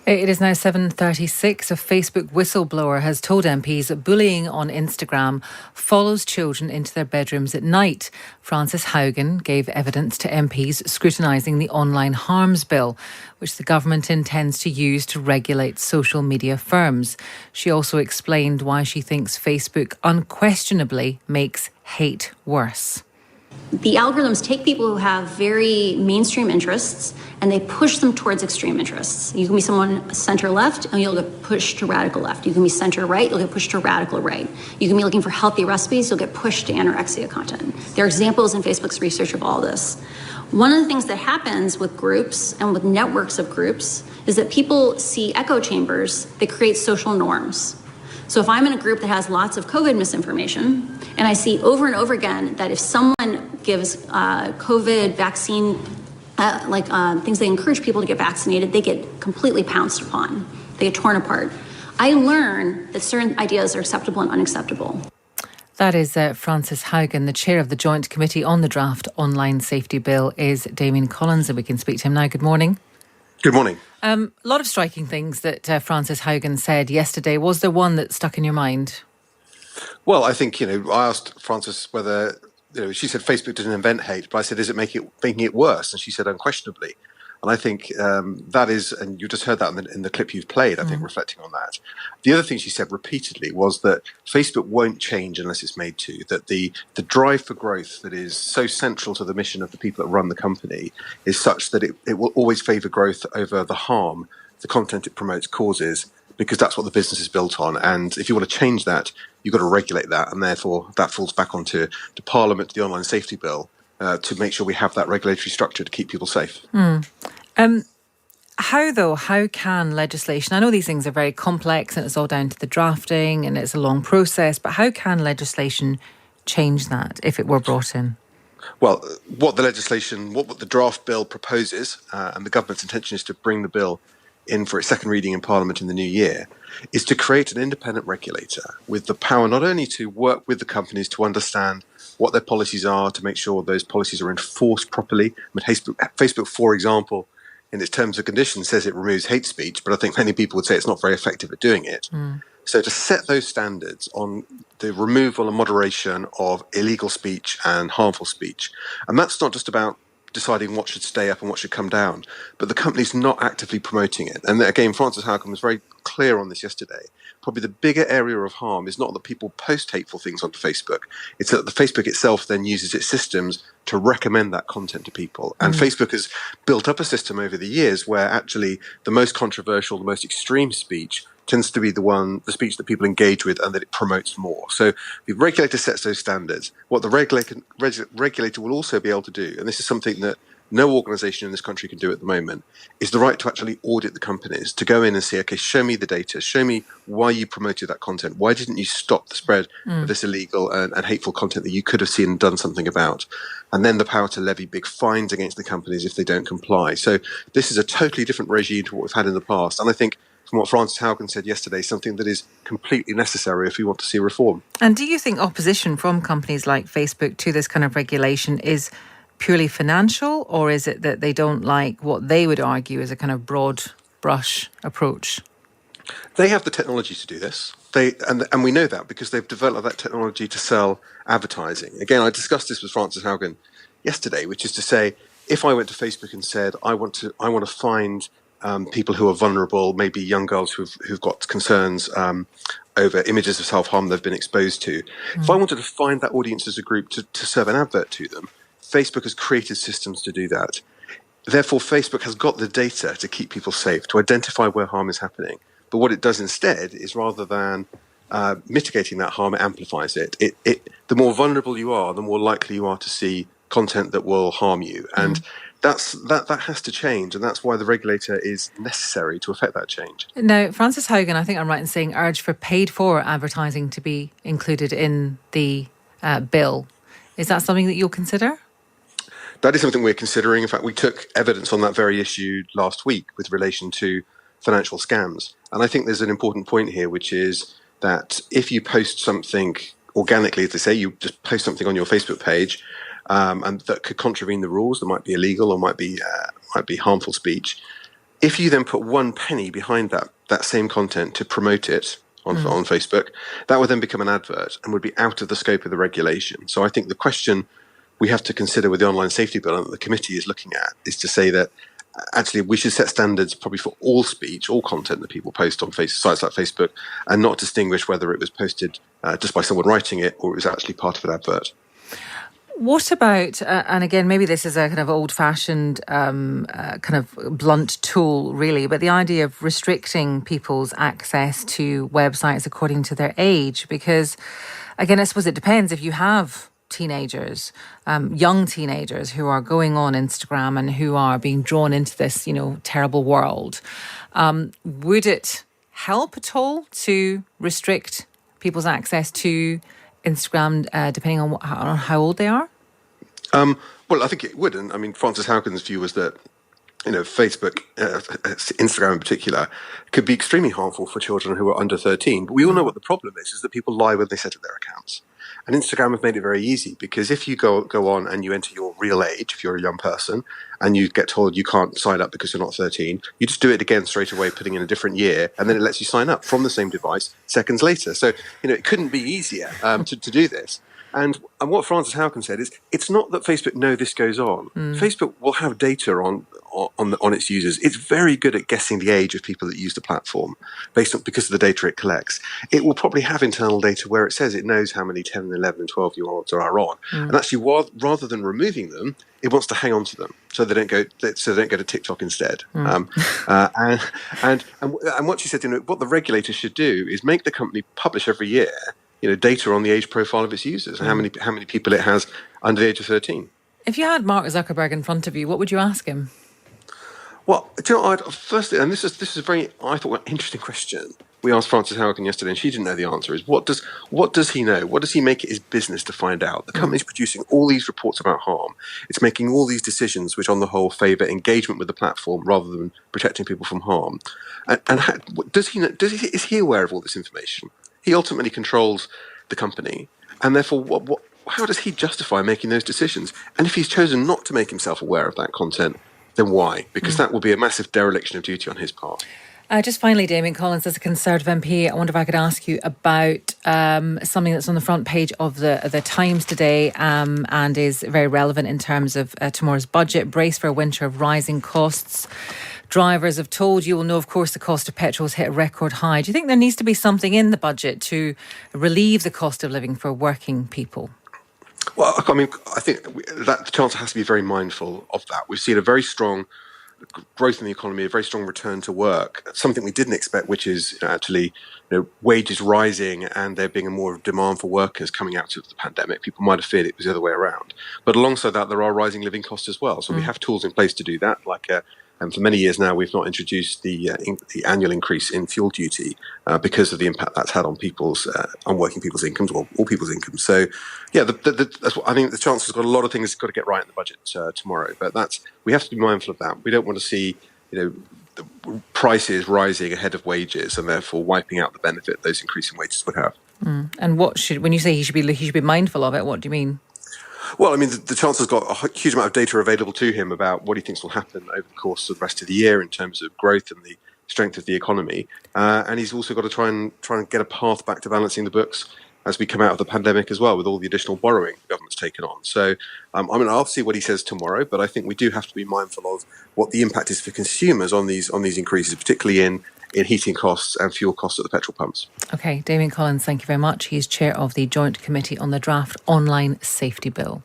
It is now 7:36. A Facebook whistleblower has told MPs that bullying on Instagram follows children into their bedrooms at night. Frances Hogan gave evidence to MPs scrutinising the online harms bill, which the government intends to use to regulate social media firms. She also explained why she thinks Facebook unquestionably makes hate worse. The algorithms take people who have very mainstream interests and they push them towards extreme interests. You can be someone center left and you'll get pushed to radical left. You can be center right, you'll get pushed to radical right. You can be looking for healthy recipes, you'll get pushed to anorexia content. There are examples in Facebook's research of all this. One of the things that happens with groups and with networks of groups is that people see echo chambers that create social norms. So if I'm in a group that has lots of COVID misinformation, and I see over and over again that if someone gives COVID vaccine, things they encourage people to get vaccinated, they get completely pounced upon. They get torn apart. I learn that certain ideas are acceptable and unacceptable. That is Frances Haugen, the chair of the Joint Committee on the Draft Online Safety Bill, is Damien Collins, and we can speak to him now. Good morning. Good morning. A lot of striking things that Frances Haugen said yesterday. Was there one that stuck in your mind? Well, I think, I asked Frances whether, she said Facebook didn't invent hate, but I said, is it making it worse? And she said, unquestionably. And I think that is, and you just heard that in the clip you've played, I think, reflecting on that. The other thing she said repeatedly was that Facebook won't change unless it's made to, that the drive for growth that is so central to the mission of the people that run the company is such that it will always favour growth over the harm the content it promotes causes, because that's what the business is built on. And if you want to change that, you've got to regulate that. And therefore, that falls back onto Parliament, the online safety bill, to make sure we have that regulatory structure to keep people safe. How can legislation, I know these things are very complex and it's all down to the drafting and it's a long process, but how can legislation change that if it were brought in? Well, what the draft bill proposes, and the government's intention is to bring the bill in for its second reading in Parliament in the new year, is to create an independent regulator with the power not only to work with the companies to understand what their policies are, to make sure those policies are enforced properly. Facebook, for example, in its terms and conditions says it removes hate speech, but I think many people would say it's not very effective at doing it. So to set those standards on the removal and moderation of illegal speech and harmful speech, and that's not just about deciding what should stay up and what should come down, but the company's not actively promoting it. And again, Frances Haugen was very clear on this yesterday. Probably the bigger area of harm is not that people post hateful things onto Facebook. It's that the Facebook itself then uses its systems to recommend that content to people. And Facebook has built up a system over the years where actually the most controversial, the most extreme speech tends to be the speech that people engage with and that it promotes more. So the regulator sets those standards. What the regulator will also be able to do, and this is something that no organisation in this country can do at the moment, is the right to actually audit the companies, to go in and say, okay, show me the data, show me why you promoted that content. Why didn't you stop the spread of this illegal and hateful content that you could have seen and done something about? And then the power to levy big fines against the companies if they don't comply. So this is a totally different regime to what we've had in the past. And I think from what Frances Haugen said yesterday, something that is completely necessary if we want to see reform. And do you think opposition from companies like Facebook to this kind of regulation is purely financial, or is it that they don't like what they would argue is a kind of broad brush approach? They have the technology to do this. And we know that because they've developed that technology to sell advertising. Again, I discussed this with Frances Haugen yesterday, which is to say, if I went to Facebook and said, I want to find people who are vulnerable, maybe young girls who've got concerns over images of self-harm they've been exposed to. If I wanted to find that audience as a group to serve an advert to them, Facebook has created systems to do that. Therefore, Facebook has got the data to keep people safe, to identify where harm is happening. But what it does instead is, rather than mitigating that harm, it amplifies it. The more vulnerable you are, the more likely you are to see content that will harm you. And that has to change, and that's why the regulator is necessary to effect that change. Now, Frances Haugen, I think I'm right in saying, urged for paid-for advertising to be included in the bill. Is that something that you'll consider? That is something we're considering. In fact, we took evidence on that very issue last week with relation to financial scams. And I think there's an important point here, which is that if you post something organically, as they say, you just post something on your Facebook page, and that could contravene the rules, that might be illegal or might be harmful speech, If you then put one penny behind that same content to promote it on Facebook, that would then become an advert and would be out of the scope of the regulation. So I think the question we have to consider with the online safety bill and that the committee is looking at is to say that actually we should set standards probably for all speech, all content that people post on sites like Facebook, and not distinguish whether it was posted just by someone writing it or it was actually part of an advert. What about, and again, maybe this is a kind of old-fashioned, kind of blunt tool, really, but the idea of restricting people's access to websites according to their age, because, again, I suppose it depends. If you have teenagers, young teenagers who are going on Instagram and who are being drawn into this, terrible world, would it help at all to restrict people's access to Instagram, depending on how old they are? Well, I think it wouldn't. I mean, Francis Haugen's view was that, Facebook, Instagram in particular, could be extremely harmful for children who are under 13. But we all know what the problem is that people lie when they set up their accounts. And Instagram have made it very easy because if you go on and you enter your real age, if you're a young person, and you get told you can't sign up because you're not 13, you just do it again straight away, putting in a different year, and then it lets you sign up from the same device seconds later. So, it couldn't be easier to do this. And what Francis Haugen said is, it's not that Facebook know this goes on. Facebook will have data on its users. It's very good at guessing the age of people that use the platform because of the data it collects. It will probably have internal data where it says it knows how many 10 and 11 and 12-year-olds are on. And actually, rather than removing them, it wants to hang on to them so they don't go to TikTok instead. And what she said, what the regulator should do is make the company publish every year data on the age profile of its users and how many people it has under the age of 13. If you had Mark Zuckerberg in front of you, what would you ask him? Well, firstly, and this is a very, I thought, an interesting question. We asked Frances Haugen yesterday, and she didn't know the answer. Is what does he know? What does he make it his business to find out? The company's producing all these reports about harm. It's making all these decisions, which on the whole favour engagement with the platform rather than protecting people from harm. And is he aware of all this information? He ultimately controls the company, and therefore, how does he justify making those decisions? And if he's chosen not to make himself aware of that content, then why? Because that will be a massive dereliction of duty on his part. Just finally, Damien Collins, as a Conservative MP, I wonder if I could ask you about something that's on the front page of the Times today and is very relevant in terms of tomorrow's budget. Brace for a winter of rising costs. Drivers have told you will know, of course, the cost of petrol has hit a record high. Do you think there needs to be something in the budget to relieve the cost of living for working people? Well, I mean, I think that the Chancellor has to be very mindful of that. We've seen a very strong growth in the economy, a very strong return to work, something we didn't expect, which is actually wages rising and there being a more demand for workers coming out of the pandemic. People might have feared it was the other way around. But alongside that, there are rising living costs as well. So we have tools in place to do that, and for many years now, we've not introduced the annual increase in fuel duty because of the impact that's had on working people's incomes, or all people's incomes. So, yeah, that's what I think the Chancellor's got a lot of things got to get right in the budget tomorrow. But we have to be mindful of that. We don't want to see the prices rising ahead of wages and therefore wiping out the benefit those increasing wages would have. And when you say he should be mindful of it, what do you mean? Well, I mean, the Chancellor's got a huge amount of data available to him about what he thinks will happen over the course of the rest of the year in terms of growth and the strength of the economy. And he's also got to try and get a path back to balancing the books as we come out of the pandemic as well, with all the additional borrowing the government's taken on. So, I'll see what he says tomorrow, but I think we do have to be mindful of what the impact is for consumers on these increases, particularly in heating costs and fuel costs at the petrol pumps. OK, Damien Collins, thank you very much. He's chair of the Joint Committee on the Draft Online Safety Bill.